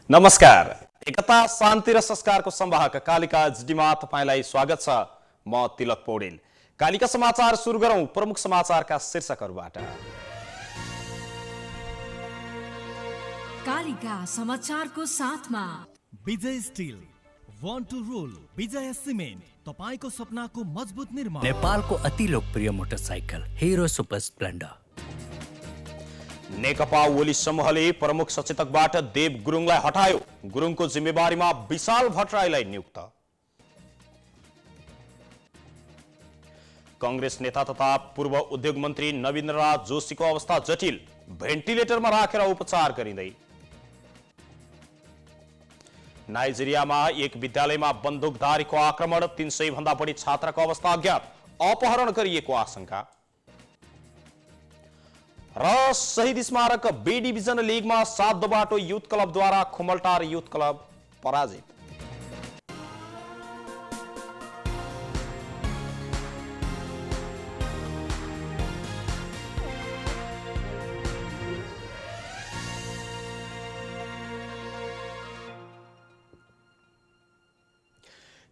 नमस्कार। एकता शान्ति र संस्कारको संवाहक कालिका एचडीमा तपाईलाई स्वागत छ। म तिलक पौडेल। कालिका समाचार सुरु गरौं प्रमुख समाचारका शीर्षकहरूबाट। कालिका समाचारको साथमा Vijay steel, one to rule, Vijay cement, तपाईको सपनाको मजबुत निर्माण। नेपालको अति लोकप्रिय motorcycle Hero Super Splendor. Nekapa Oli समूहले प्रमुख सचेतकबाट देव गुरुङलाई हटायो। गुरुङको जिम्मेवारीमा विशाल भट्टराईलाई नियुक्त। कांग्रेस नेता तथा पूर्व उद्योग मन्त्री नवीनराज जोशीको अवस्था जटिल, भेन्टिलेटरमा राखेर उपचार गरिँदै। नाइजेरियामा एक विद्यालयमा बन्दुकधारीको आक्रमण, 300 भन्दा बढी छात्रको अवस्था अज्ञात, अपहरण गरिएको आशंका। र शहीद स्मारक बी डिभिजन लिगमा 7 दोबाटो युथ क्लबद्वारा खुमलटार युथ क्लब पराजित।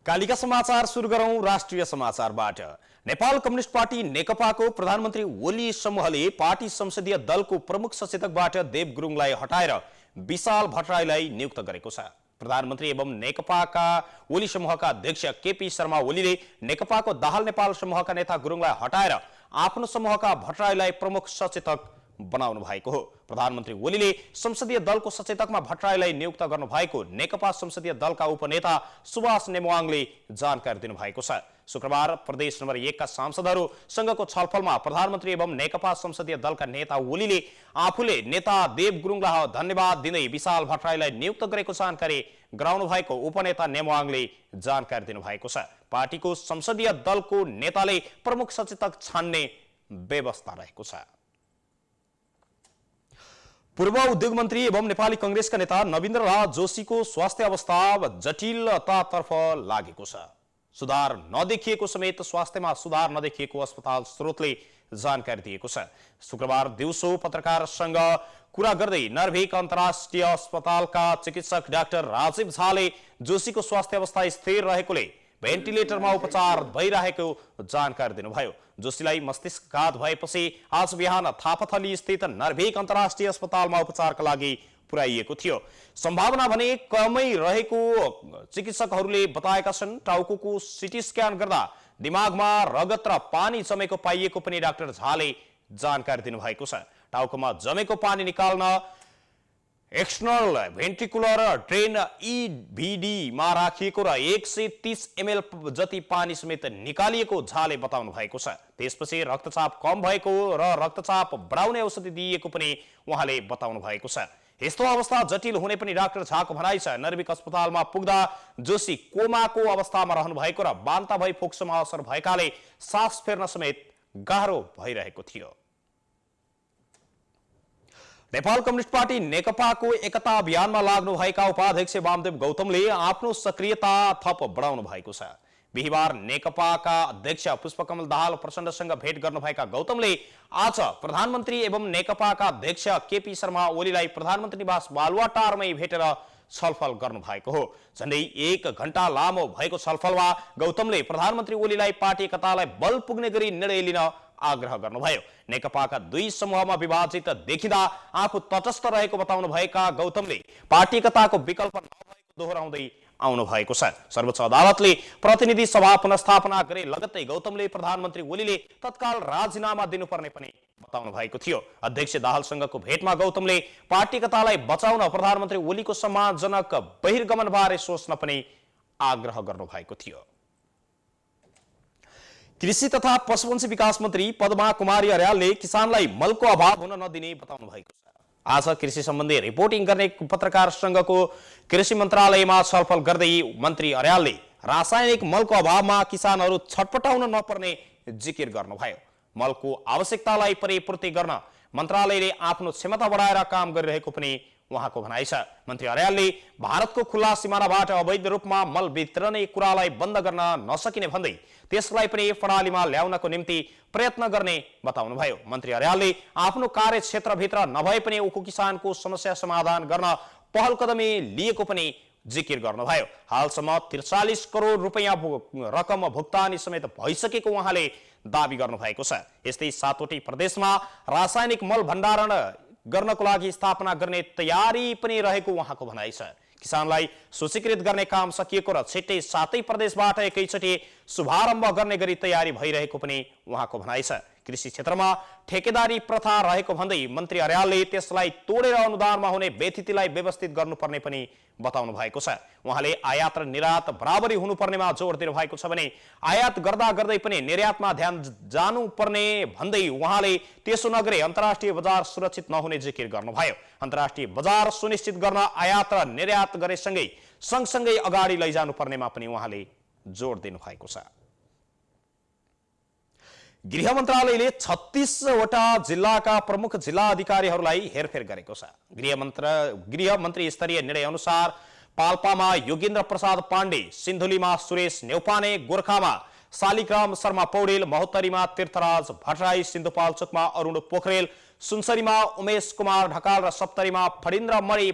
कालिका समाचार सुरु गरौं राष्ट्रिय समाचारबाट। नेपाल कम्युनिस्ट पार्टी नेकपाको प्रधानमन्त्री ओली समूहले पार्टी संसदीय दलको प्रमुख सचेतकबाट देव गुरुङलाई हटाएर विशाल भट्टराईलाई नियुक्त गरेको छ। प्रधानमन्त्री एवं नेकपाका ओली समूहका अध्यक्ष केपी शर्मा ओलीले नेकपाको दाहाल नेपाल समूहका नेता गुरुङलाई हटाएर आफ्नो समूहका भट्टराईलाई प्रमुख सचेतक बनाउनु भएको हो। प्रधानमन्त्री ओलीले संसदीय दलको सचेतकमा भट्टराईलाई नियुक्त गर्नु भएको नेकपा संसदीय दलका उपनेता सुभाष नेमुवाङले जानकारी दिनुभएको छ। शुक्रबार प्रदेश नम्बर 1 का सांसदहरूसँगको छलफलमा प्रधानमन्त्री एवं नेकपा संसदीय दलका नेता ओलीले आफूले नेता देव गुरुङलाई धन्यवाद दिँदै विशाल भट्टराईलाई नियुक्त गरेको जानकारी गराउनु भएको उपनेता नेमुवाङले जानकारी दिनुभएको छ। पार्टीको संसदीय दलको नेताले प्रमुख सचेतक छान्ने व्यवस्था रहेको छ। पूर्व उद्योग मन्त्री एवं नेपाली कांग्रेसका नेता नवीनराज जोशीको स्वास्थ्य अवस्था जटिलतातर्फ लागेको छ। सुधार नदेखिएको समेत स्वास्थ्यमा सुधार नदेखिएको अस्पताल स्रोतले जानकारी दिएको छ। शुक्रबार दिउँसो पत्रकारसँग कुरा गर्दै नर्भिक अन्तर्राष्ट्रिय अस्पतालका चिकित्सक डाक्टर राजीव झाले जोशीको स्वास्थ्य अवस्था स्थिर रहेकोले भेन्टिलेटरमा उपचार भइरहेको जानकारी दिनुभयो। जोशीलाई मस्तिष्कघात भएपछि आज बिहान थापाथली स्थित नर्भिक अन्तर्राष्ट्रिय अस्पतालमा उपचारका लागि पुर्याइएको थियो। सम्भावना भने कमै रहेको चिकित्सकहरूले बताएका छन्। टाउकोको सिटी स्क्यान गर्दा दिमागमा रगत र पानी जमेको पाइएको पनि डाक्टर झाले जानकारी दिनुभएको छ। टाउकोमा जमेको पानी निकाल्न एक्सटर्नल भेन्ट्रिकुलर ड्रेन ईभीडी मा राखिएको र 130 ml जति पानी समेत निकालिएको झाले बताउनु भएको छ। त्यसपछि रक्तचाप कम भएको र रक्तचाप बढाउने औषधि दिइएको पनि उहाँले बताउनु भएको छ। यस्तो अवस्था जटिल हुने पनि डाक्टर झाको भनाइ छ। नर्भिक अस्पतालमा पुग्दा जोशी कोमाको अवस्थामा रहनु भएको र बान्ता भई फोक्सोमा असर भएकाले सास फेर्न समेत गाह्रो भइरहेको थियो। नेपाल कम्युनिस्ट पार्टी नेकपाको एकता अभियानमा लाग्नुभएका उपाध्यक्ष वामदेव गौतमले आफ्नो सक्रियता थप बढाउनु भएको छ। बिहिबार नेकपाका अध्यक्ष पुष्पकमल दाहाल प्रचण्डसँग भेट गर्नुभएका गौतमले आज प्रधानमन्त्री एवं नेकपाका अध्यक्ष केपी शर्मा ओलीलाई प्रधानमन्त्री निवास बालुवाटारमै भेटेर छलफल गर्नुभएको हो। झन्डै 1 घण्टा लामो भएको छलफलमा गौतमले प्रधानमन्त्री ओलीलाई पार्टी एकतालाई बल पुग्ने गरी निर्णय लिन आग्रह गर्नुभयो। नेकपाका 2 समूहमा विभाजित देखिँदा आफू तटस्थ रहेको बताउनु भएका गौतमले पार्टी एकताको विकल्प नभएको दोहोऱ्याउँदै आउनु भएको छ। सर्वोच्च अदालतले प्रतिनिधि सभा पुनर्स्थापना गरे लगत्तै गौतमले प्रधानमन्त्री ओलीले तत्काल राजीनामा दिनुपर्ने पनि बताउनु भएको थियो। अध्यक्ष दाहालसँगको भेटमा गौतमले पार्टी एकतालाई बचाउन प्रधानमन्त्री ओलीको सम्मानजनक बहिर्गमनबारे सोच्न पनि आग्रह गर्नु भएको थियो। कृषि तथा पशुपन्छी विकास मन्त्री पद्मा कुमारी अर्यालले किसानलाई मलको अभाव हुन नदिने बताउनु भएको छ। आज कृषि सम्बन्धी रिपोर्टिङ गर्ने पत्रकारसँगको कृषि मन्त्रालयमा छलफल गर्दै मन्त्री अर्यालले रासायनिक मलको अभावमा किसानहरू छटपटाउन नपर्ने जिकिर गर्नुभयो। मलको आवश्यकतालाई परिपूर्ति गर्न मन्त्रालयले आफ्नो क्षमता बढाएर काम गरिरहेको पनि उहाँको भनाइ छ। मन्त्री अर्यालले भारतको खुल्ला सीमानाबाट अवैध रूपमा मल वितरने कुरालाई बन्द गर्न नसकिने भन्दै त्यसलाई पनि प्रणालीमा ल्याउनको निम्ति प्रयत्न गर्ने बताउनुभयो। मन्त्री अर्यालले आफ्नो कार्यक्षेत्रभित्र नभए पनि उखु किसानको समस्या समाधान गर्न पहल कदमी लिएको पनि जिकिर गर्नुभयो। हालसम्म 43 करोड रुपैयाँ रकम भुक्तानी समेत भइसकेको उहाँले दावी गर्नुभएको छ। यस्तै 7वटै प्रदेशमा रासायनिक मल भण्डारण गर्नको लागि स्थापना गर्ने तयारी पनि रहेको उहाँको भनाइ छ। किसानलाई सूचीकृत गर्ने काम सकिएको र छिट्टै 7 प्रदेशबाट एकैचोटि शुभारम्भ गर्ने गरी तयारी भइरहेको पनि उहाँको भनाइ छ। कृषि क्षेत्रमा ठेकेदारी प्रथा रहेको भन्दै मन्त्री अर्यालले त्यसलाई तोडेर अनुदानमा हुने व्यतिथिलाई व्यवस्थित गर्नुपर्ने पनि बताउनु भएको छ। उहाँले आयात र निर्यात बराबरी हुनुपर्नेमा जोड दिनु भएको छ भने आयात गर्दा गर्दै पनि निर्यातमा ध्यान जानुपर्ने भन्दै उहाँले त्यसो नगरे अन्तर्राष्ट्रिय बजार सुरक्षित नहुने जिकिर गर्नुभयो। अन्तर्राष्ट्रिय बजार सुनिश्चित गर्न आयात र निर्यात गरेसँगै सँगसँगै अगाडि लैजानुपर्नेमा पनि उहाँले जोड दिनु भएको छ। गृह मन्त्रालयले 36 वटा जिल्लाका प्रमुख जिल्ला अधिकारीहरूलाई हेरफेर गरेको छ। गृह मन्त्री स्तरीय निर्णय अनुसार पाल्पामा योगेन्द्र प्रसाद पाण्डे, सिन्धुलीमा सुरेश नेउपाने, गोर्खामा शालिग्राम शर्मा पौडेल, महोत्तरीमा तीर्थराज भट्टराई, सिन्धुपाल्चोकमा अरुण पोखरेल, सुनसरीमा उमेश कुमार ढकाल र सप्तरीमा फणीन्द्र मणि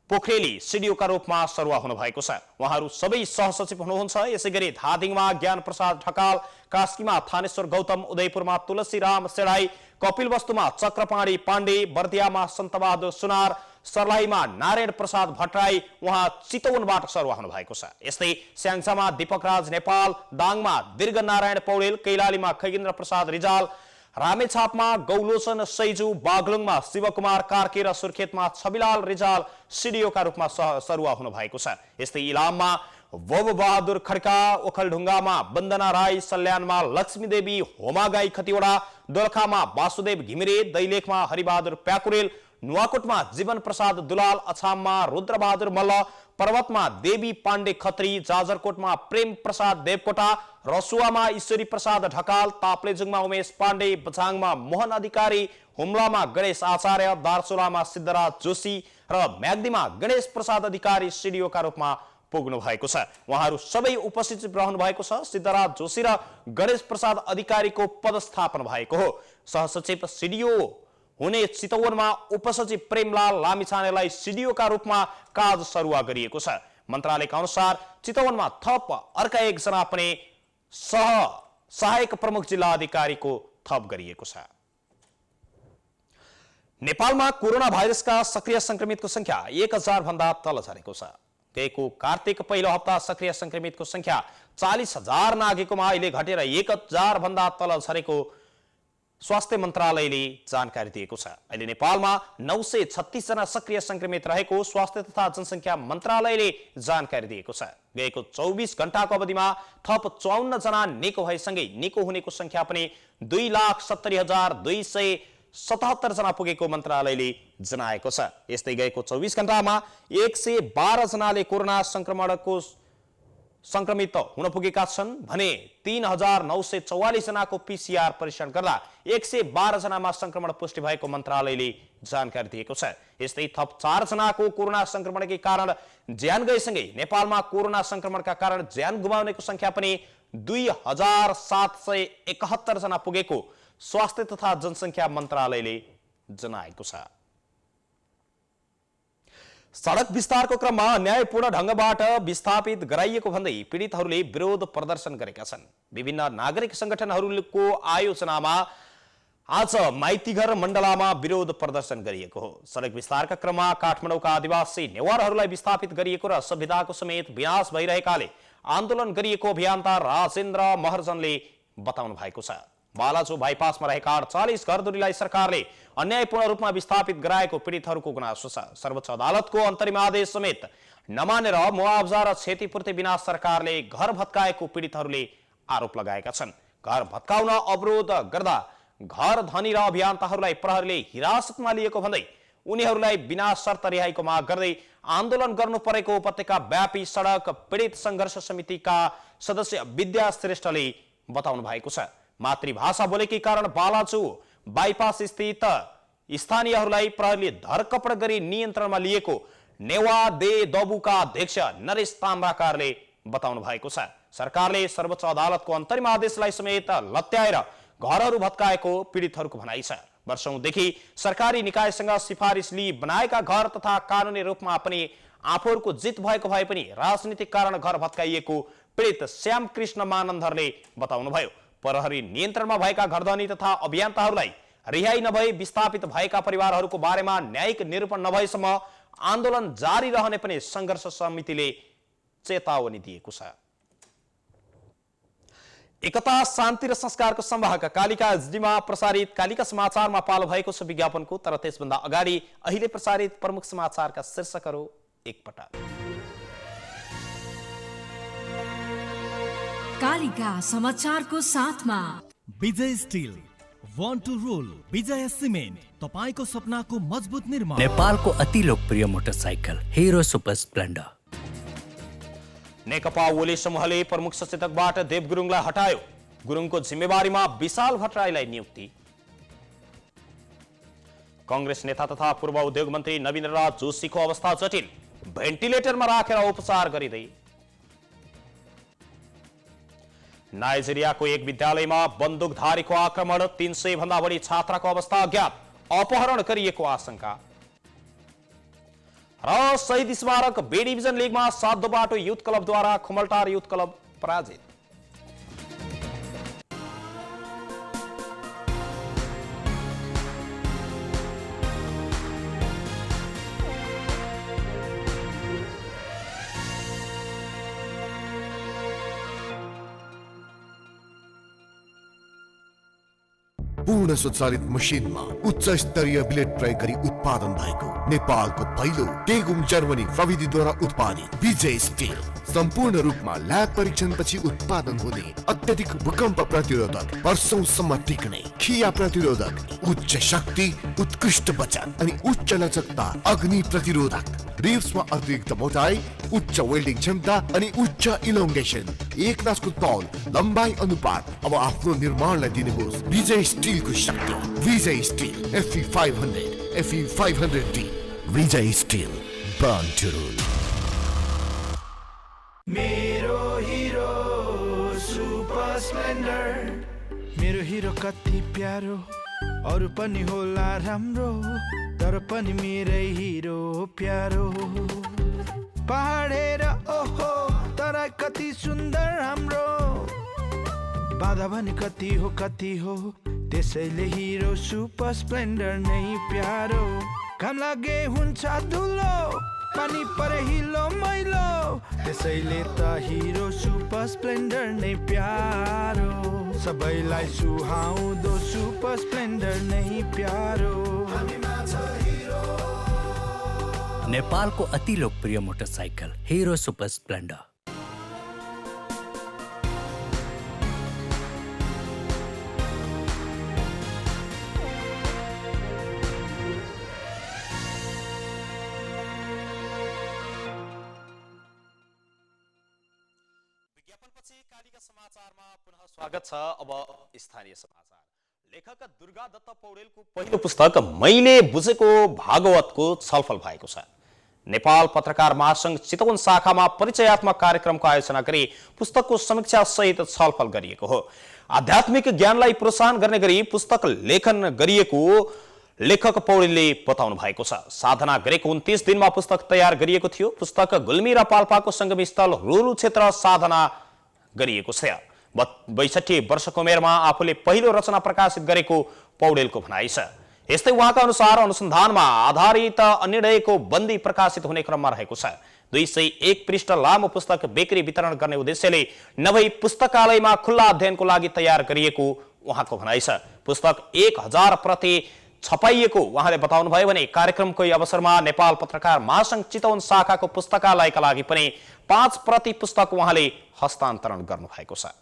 पोखरेली सिडिओका रूपमा सरुवा हुनु भएको छ। उहाँहरू सबै सहसचिव हुनुहुन्छ। यसैगरी धादिङमा ज्ञान प्रसाद ढकाल, कास्कीमा थानेश्वर गौतम, उदयपुरमा तुलसीराम सेडाई, कपिलवस्तुमा चक्रपाणी पाण्डे, बर्दियामा सन्तबहादुर सुनार, सर्लाहीमा नारायण प्रसाद भट्टराई उहाँ चितवनबाट सरुवा हुनु भएको छ। यस्तै स्याङ्जामा दीपकराज नेपाल, दाङमा दीर्घ नारायण पौडेल, कैलालीमा खगेन्द्र प्रसाद रिजाल, रामेछापमा गौलोचन सैजु, बागलुङमा शिवकुमार कार्के र सुर्खेतमा छविलाल रिजाल सिडिओका रूपमा सरुवा हुनु भएको छ। यस्तै इलाममा वब बहादुर खड्का, ओखलढुङ्गामा वन्दना राई, सल्यानमा लक्ष्मीदेवी होमागाई खतिवडा, दोलखामा वासुदेव घिमिरे, दैलेखमा हरिबहादुर प्याकुरेल, नुवाकोटमा जीवन प्रसाद दुलाल, अछाममा रुद्रबहादुर मल्ल, पर्वतमा देवी पाण्डे खत्री, जाजरकोटमा प्रेम प्रसाद देवकोटा, रसुवामा ईश्वरी प्रसाद ढकाल, ताप्लेजुङमा उमेश पाण्डे, बझाङमा मोहन अधिकारी, हुम्लामा गणेश आचार्य, दार्चुलामा सिद्धराज जोशी र म्याग्दीमा गणेश प्रसाद अधिकारी सिडिओका रूपमा पुग्नु भएको छ। उहाँहरू सबै उपस्थित रहनु भएको छ। सिद्धराज जोशी र गणेश प्रसाद अधिकारीको पदस्थापन भएको हो। सहसचिव सिडिओ हुने चितवनमा उपसचिव प्रेमलाल लामिछानेलाई सिडिओका रूपमा काज सरुवा गरिएको छ। मन्त्रालयका अनुसार चितवनमा थप अर्का एकजना पनि सहायक प्रमुख जिल्ला अधिकारीको थप गरिएको छ। नेपालमा कोरोना भाइरसका सक्रिय संक्रमितको संख्या 1000 भन्दा तल झरेको छ। गएको कार्तिक पहिलो हप्ता सक्रिय संक्रमितको संख्या 40,000 नागेकोमा अहिले घटेर 1000 भन्दा तल झरेको स्वास्थ्य मन्त्रालयले जानकारी दिएको छ। अहिले नेपालमा 936 जना सक्रिय संक्रमित रहेको स्वास्थ्य तथा जनसंख्या मन्त्रालयले जानकारी दिएको छ। गएको 24 घण्टाको अवधिमा थप 54 जना निको भएसँगै निको हुनेको संख्या पनि 2,70,277 जना पुगेको मन्त्रालयले जनाएको छ। यस्तै गएको 24 घण्टामा 112 जनाले कोरोना संक्रमित हुन पुगेका छन् भने 3,944 जनाको पीसीआर परीक्षण गर्दा 112 जनामा संक्रमण पुष्टि भएको मन्त्रालयले जानकारी दिएको छ। यस्तै थप 4 जनाको कोरोना संक्रमणकै कारण ज्यान गएसँगै नेपालमा कोरोना संक्रमणका कारण ज्यान गुमाउनेको संख्या पनि 2,771 जना पुगेको स्वास्थ्य तथा जनसंख्या मन्त्रालयले जनाएको छ। सडक विस्तारको क्रममा अन्यायपूर्ण ढंगबाट विस्थापित गराइएको भन्दै पीडितहरूले विरोध प्रदर्शन गरेका छन्। विभिन्न नागरिक संगठनहरूको आयोजनामा आज माइतीघर मण्डलामा विरोध प्रदर्शन गरिएको हो। सडक विस्तारका क्रममा काठमाडौँका आदिवासी नेवारहरूलाई विस्थापित गरिएको र संविधाको समेत विनाश भइरहेकाले आन्दोलन गरिएको अभियन्ता राजेन्द्र महर्जनले बताउनु भएको छ। बालाजु बाइपासमा रहेका 48 घरधुरीलाई सरकारले अन्यायपूर्ण रूपमा विस्थापित गराएको पीडितहरूको गुनासो छ। सर्वोच्च अदालतको अन्तरिम आदेश समेत नमानेर मुआवजा र क्षतिपूर्ति बिना सरकारले घर भत्काएको पीडितहरूले आरोप लगाएका छन्। घर भत्काउन अवरोध गर्दा घर धनी र अभियन्ताहरूलाई प्रहरीले हिरासतमा लिएको भन्दै उनीहरूलाई बिना शर्त रिहाईको माग गर्दै आन्दोलन गर्नु परेको उपत्यका व्यापी सडक पीडित संघर्ष समितिका सदस्य विद्या श्रेष्ठले बताउनु भएको छ। मातृभाषा बोलेकै कारण बालाजु बाइपास स्थित स्थानीयहरूलाई प्रहरीले धरकपड गरी नियन्त्रणमा लिएको नेवा दे दबुका अध्यक्ष नरेश ताम्राकारले बताउनु भएको छ। सरकारले सर्वोच्च अदालतको अन्तरिम आदेशलाई समेत लत्याएर घरहरू भत्काएको पीडितहरूको भनाइ छ। वर्षौंदेखि सरकारी निकायसँग सिफारिस लिई बनाएका घर तथा कानुनी रूपमा पनि आफूहरूको जित भएको भए पनि राजनीतिक कारण घर भत्काइएको पीडित श्याम कृष्ण मानन्दरले बताउनुभयो। प्रहरी नियन्त्रणमा भएका घरधनी तथा अभियन्ताहरूलाई रिहाई नभई विस्थापित भएका परिवारहरूको बारेमा न्यायिक निरूपण नभएसम्म आन्दोलन जारी रहने पनि संघर्ष समितिले चेतावनी दिएको छ। एकता शान्ति र संस्कारको संवाहक कालिका एचडीमा प्रसारित कालिका समाचारमा पालो भएको छ विज्ञापनको। तर त्यसभन्दा अगाडि अहिले प्रसारित प्रमुख समाचारका शीर्षकहरू एकपटक। कालिका समाचारको साथमा Vijay steel, one two role, Vijay cement, तपाईको सपनाको मजबुत निर्माण। नेपालको अति लोकप्रिय motorcycle Hero Super Splendor. Nekapa Oli समूहले प्रमुख सचेतकबाट देव गुरुङलाई हटायो। गुरुङको जिम्मेवारीमा विशाल भट्टराईलाई नियुक्ति। कांग्रेस नेता तथा पूर्व उद्योग मन्त्री नवीन राज जोशीको अवस्था जटिल, भेन्टिलेटरमा राखेर उपचार गरिँदै। नाइजेरियाको एक विद्यालयमा बन्दुकधारीको आक्रमण, 300 भन्दा बढी छात्राको अवस्था अज्ञात, अपहरण गरिएको आशंका। र शहीद स्मारक बी डिभिजन लिगमा 7 बाटो युथ क्लबद्वारा खुमलटार युथ क्लब पराजित। पूर्ण स्वचालित मसिनमा उच्च स्तरीय ब्लेड प्रयोग गरी उत्पादन भएको नेपालको पहिलो टेगुम जर्मनी प्रविधिद्वारा उत्पादित विजय स्टिल सम्पूर्ण रूपमा ल्याब परीक्षणपछि उत्पादन हुने अत्यधिक भूकम्प प्रतिरोधक, वर्षौंसम्म टिक्ने, खिया प्रतिरोधक, उच्च शक्ति, उत्कृष्ट बचत अनि उच्च लचकता, अग्नि प्रतिरोधक, रिब्समा अतिरिक्त मोटाई, उच्च वेल्डिङ क्षमता अनि उच्च इलोङ्गेसन, एक नासको तौल, लम्बाई अनुपात। अब आफ्नो निर्माणलाई दिनुहोस् विजय स्टिलको शक्ति। Vijay steel FE 500, FE 500D। Vijay steel, born to rule. मेरो हिरो सुपर स्प्लेन्डर। मेरो हिरो कति प्यारो, अरू पनि होला राम्रो, तर पनि मेरै हिरो प्यारो। पहाडेर ओहो तर कति सुन्दर हाम्रो, बाधा भने कति हो, त्यसैले हिरो सुपर स्प्लेन्डर नै प्यारो। घाम लागे हुन्छ धुलो, पानी परे हिलो मैलो, त्यसैले त हिरो सुपर स्प्लेन्डर नै प्यारो। सबैलाई सुहाउँदो सुपर स्प्लेन्डर नै प्यारो। नेपालको अति लोकप्रिय मोटरसाइकल हिरो सुपर स्प्लेन्डर। विज्ञापनपछि कालिका समाचारमा पुनः स्वागत छ। अब स्थानीय समाचार। लेखक दुर्गा दत्त पौडेलको पहिलो पुस्तक मैले बुझेको भागवतको छलफल भएको छ। नेपाल पत्रकार महासंघ चितवन शाखामा परिचयात्मक कार्यक्रमको आयोजना गरी पुस्तकको समीक्षा सहित छलफल गरिएको हो। आध्यात्मिक ज्ञानलाई प्रोत्साहन गर्ने गरी पुस्तक लेखन गरिएको लेखक पौडेलले बताउनु भएको छ। साधना गरेको 29 दिनमा पुस्तक तयार गरिएको थियो। पुस्तक गुल्मी र पाल्पाको संगम स्थल रोरू क्षेत्र साधना गरिएको छ। 62 वर्षको उमेरमा आफूले पहिलो रचना प्रकाशित गरेको पौडेलको भनाइ छ। यस्तै उहाँका अनुसार अनुसन्धानमा आधारित निर्णयको बन्दी प्रकाशित हुने क्रममा रहेको छ। 201 पृष्ठ लामो पुस्तक बिक्री वितरण गर्ने उद्देश्यले नभई पुस्तकालयमा खुल्ला अध्ययनको लागि तयार गरिएको उहाँको भनाइ छ। पुस्तक 1000 प्रति छपाइएको उहाँले बताउनु भयो भने कार्यक्रमको अवसरमा नेपाल पत्रकार महासंघ चितवन शाखाको पुस्तकालयका लागि पनि 5 प्रति पुस्तक उहाँले हस्तान्तरण गर्नु भएको छ।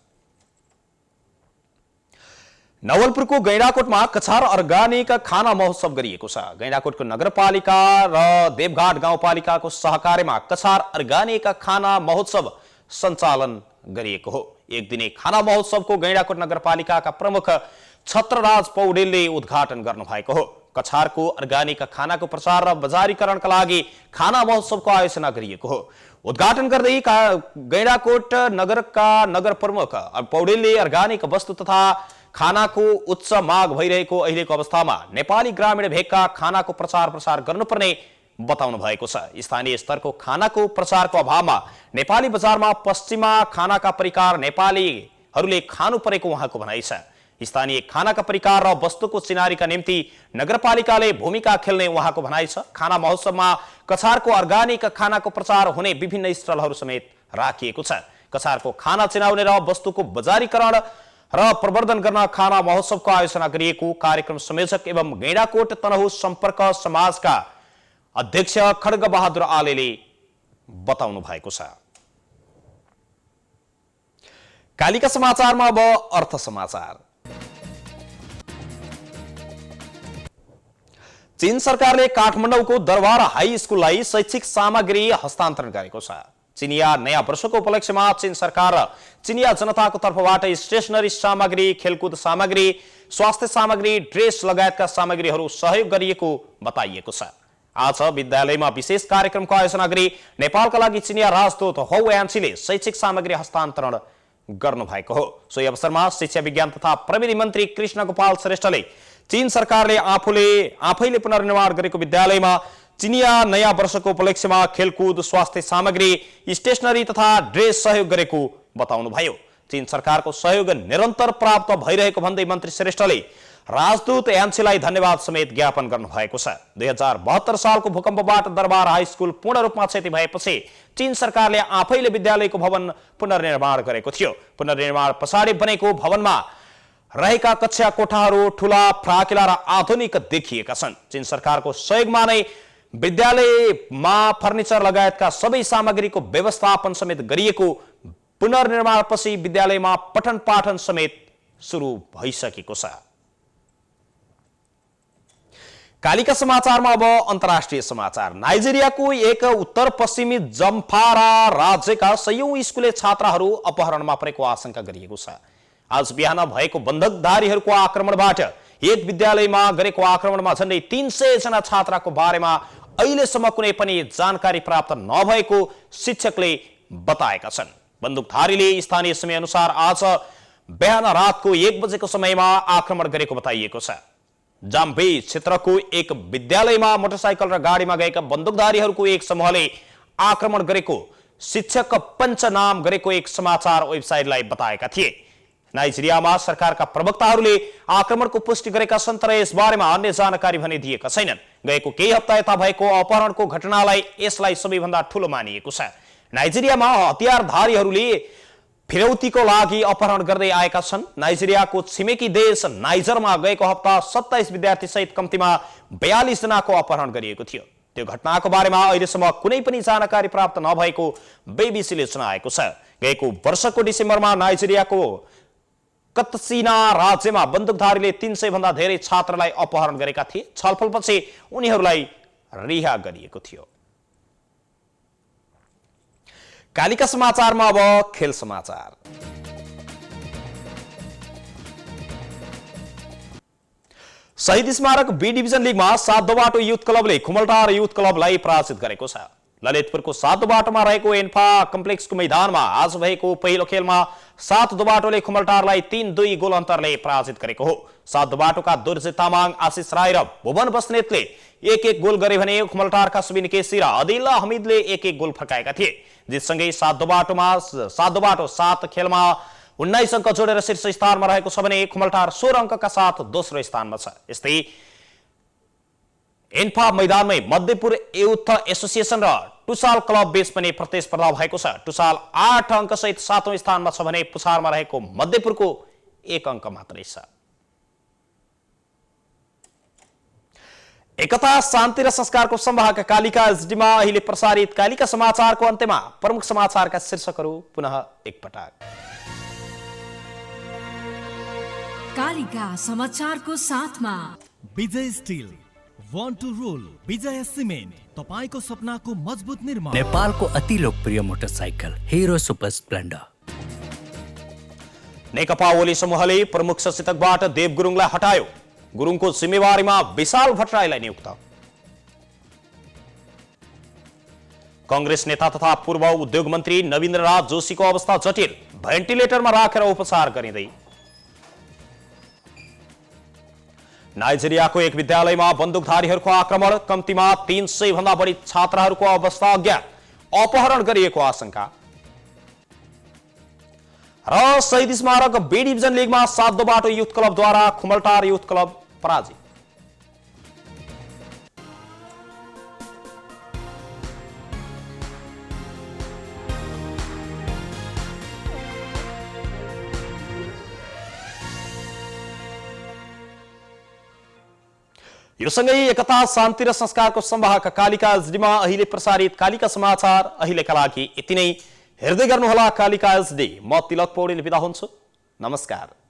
नवलपुरको गैंडाकोटमा कछार अर्गानिक खाना महोत्सव गरिएको छ। गैंडाकोटको नगरपालिका र देवघाट गाउँपालिकाको सहकार्यमा कछार अर्गानिक खाना महोत्सव सञ्चालन गरिएको हो। एक दिने खाना महोत्सवको गैंडाकोट नगरपालिकाका प्रमुख छत्रराज पौडेलले उद्घाटन गर्नु भएको हो। कछारको अर्ग्यानिक खानाको प्रचार र बजारीकरणका लागि खाना महोत्सवको आयोजना गरिएको हो। उद्घाटन गर्दै गैंडाकोट नगरका नगर प्रमुख पौडेलले अर्ग्यानिक वस्तु तथा खानाको उच्च माग भइरहेको अहिलेको अवस्थामा नेपाली ग्रामीण भेगका खानाको प्रचार प्रसार गर्नुपर्ने बताउनु भएको छ। स्थानीय स्तरको खानाको प्रचारको अभावमा नेपाली बजारमा पश्चिमा खानाका परिकार नेपालीहरूले खानु परेको उहाँको भनाइ छ। स्थानीय खानाका परिकार र वस्तुको चिनारीका निम्ति नगरपालिकाले भूमिका खेल्ने उहाँको भनाइ छ। खाना महोत्सवमा कछारको अर्ग्यानिक खानाको प्रचार हुने विभिन्न स्टलहरू समेत राखिएको छ। कछारको खाना चिनाउने र वस्तुको बजारीकरण र प्रवर्धन गर्न खाना महोत्सवको आयोजना गरिएको कार्यक्रम संयोजक एवं गैंडाकोट तनहुँ सम्पर्क समाजका अध्यक्ष खड्ग बहादुर आलेले बताउनु भएको छ। कालिका समाचारमा अब अर्थ समाचार। चीन सरकारले काठमाडौँको दरबार हाई स्कुललाई शैक्षिक सामग्री हस्तान्तरण गरेको छ। चिनिया नयाँ वर्षको उपलक्ष्यमा चीन सरकार र चिनिया जनताको तर्फबाट स्टेशनरी सामग्री, खेलकुद सामग्री, स्वास्थ्य सामग्री, ड्रेस लगायतका सामग्रीहरू सहयोग गरिएको बताइएको छ। आज विद्यालयमा विशेष कार्यक्रमको आयोजना गरी नेपालका लागि चिनिया राजदूत हौ यान्सीले शैक्षिक सामग्री हस्तान्तरण गर्नु भएको हो। सोही अवसरमा शिक्षा विज्ञान तथा प्रविधि मन्त्री कृष्ण गोपाल श्रेष्ठले चीन सरकारले आफैले पुनर्निर्माण गरेको विद्यालयमा चिनिया नयाँ वर्षको उपलक्ष्यमा खेलकुद, स्वास्थ्य सामग्री, स्टेशनरी तथा ड्रेस सहयोग गरेको बताउनुभयो। चीन सरकारको सहयोग निरन्तर प्राप्त भइरहेको भन्दै मन्त्री श्रेष्ठले राजदूत यान्सीलाई धन्यवाद समेत ज्ञापन गर्नुभएको छ। 2072 सालको भूकम्पबाट दरबार हाई स्कुल पूर्ण रूपमा क्षति भएपछि चीन सरकारले आफैले विद्यालयको भवन पुनर्निर्माण गरेको थियो। पुनर्निर्माण पछाडि बनेको भवनमा रहेका कक्षा कोठाहरू ठूला, फ्राकिला र आधुनिक देखिएका छन्। चीन सरकारको सहयोगमा नै विद्यालयमा फर्निचर लगायतका सबै सामग्रीको व्यवस्थापन समेत गरिएको, पुनर्निर्माणपछि विद्यालयमा पठन पाठन समेत सुरु भइसकेको छ। कालिका समाचारमा अब अन्तर्राष्ट्रिय समाचार। नाइजेरियाको एक उत्तर पश्चिमी जम्फारा राज्यका सयौं स्कुले छात्राहरू अपहरणमा परेको आशंका गरिएको छ। आज बिहान भएको बन्दुकधारीहरूको आक्रमणबाट एक विद्यालयमा गरेको आक्रमणमा झन्डै 300 जना छात्राको बारेमा अहिलेसम्म कुनै पनि जानकारी प्राप्त नभएको शिक्षकले बताएका छन्। बन्दुकधारीले स्थानीय समय अनुसार आज बिहान रातको 1 बजेको समयमा आक्रमण गरेको बताइएको छ। जाम्बे क्षेत्रको एक विद्यालयमा मोटरसाइकल र गाडीमा गएका बन्दुकधारीहरूको एक समूहले आक्रमण गरेको शिक्षक पञ्चनाम गरेको एक समाचार वेबसाइटलाई बताएका थिए। नाइजेरियामा सरकारका प्रवक्ताहरूले आक्रमणको पुष्टि गरेका छन् तर यसबारेमा अन्य जानकारी भने दिएका छैनन्। गएको केही हप्ता यता भएको अपहरणको घटनालाई यसलाई सबैभन्दा ठूलो मानिएको छ। नाइजेरियामा हतियारधारीहरूले फिरौतीको लागि अपहरण गर्दै आएका छन्। नाइजेरियाको छिमेकी देश नाइजरमा गएको हप्ता 27 विद्यार्थी सहित कम्तीमा 42 जनाको अपहरण गरिएको थियो। त्यो घटनाको बारेमा अहिलेसम्म कुनै पनि जानकारी प्राप्त नभएको बीबीसीले जनाएको छ। गएको वर्षको डिसेम्बरमा नाइजेरियाको कत्सिना राज्यमा बन्दुकधारीले 300 भन्दा धेरै छात्रलाई अपहरण गरेका थिए। छलफलपछि उनीहरूलाई रिहा गरिएको थियो। कालिका समाचारमा अब खेल समाचार। शहीद स्मारक बी डिभिजन लिगमा 7 दोबाटो युथ क्लबले खुमलटार युथ क्लबलाई पराजित गरेको छ। ललितपुरको 7 दोबाटोमा रहेको एन्फा कम्प्लेक्सको मैदानमा आज भएको पहिलो खेलमा 7 दोबाटोले खुमलटारलाई 3-2 गोल अन्तरले पराजित गरेको हो। 7 दोबाटोका दुर्जित तामाङ, आशिष राई र भुवन बस्नेतले 1-1 गोल गरे भने खुमलटारका सुबिन केसी र अदिल हमिदले 1-1 गोल फर्काएका थिए। जितसँगै 7 दोबाटो 7 खेलमा 19 अङ्क जोडेर शीर्ष स्थानमा रहेको छ भने खुमलटार 16 अङ्कका साथ दोस्रो स्थानमा छ। यस्तै एन्फा मैदानमै मध्यपुर युथ एसोसिएसन र टुसाल क्लब बीच पनि प्रतिस्पर्धा भएको छ। टुसाल 8 अङ्क सहित 7औं स्थानमा छ भने पुछारमा रहेको मध्यपुरको 1 अङ्क मात्रै छ। एकता, शान्ति र संस्कारको संवाहक कालिका एचडीमा अहिले प्रसारित कालिका समाचारको अन्त्यमा प्रमुख समाचारका शीर्षकहरू पुनः एकपटक। कालिका समाचारको साथमा Vijay steel, want to roll, Vijay cement, तपाईको सपनाको मजबुत निर्माण। नेपालको अति लोकप्रिय motorcycle Hero Super Splendor. Nekapa Oli समूहले प्रमुख सचेतकबाट देव गुरुङलाई हटायो। गुरुङको जिम्मेवारीमा विशाल भट्टराईलाई नियुक्त। कांग्रेस नेता तथा पूर्व उद्योग मन्त्री नवीन्द्र राज जोशीको अवस्था जटिल, भेन्टिलेटरमा राखेर उपचार गरिँदै। नाइजेरियाको एक विद्यालयमा बन्दुकधारीहरूको आक्रमण, कम्तीमा 300 भन्दा बढी छात्राहरूको अवस्था अज्ञात, अपहरण गरिएको आशंका। र शहीद स्मारक बी डिभिजन लिगमा 7 बाटो युथ क्लबद्वारा खुमलटार युथ क्लब पराजित। यो सँगै एकता, शान्ति र संस्कारको संवाहक कालिका एचडीमा अहिले प्रसारित कालिका समाचार अहिलेका लागि यति नै। हेर्दै गर्नुहोला कालिका एचडी। म तिलक पौडेल बिदा हुन्छु। नमस्कार।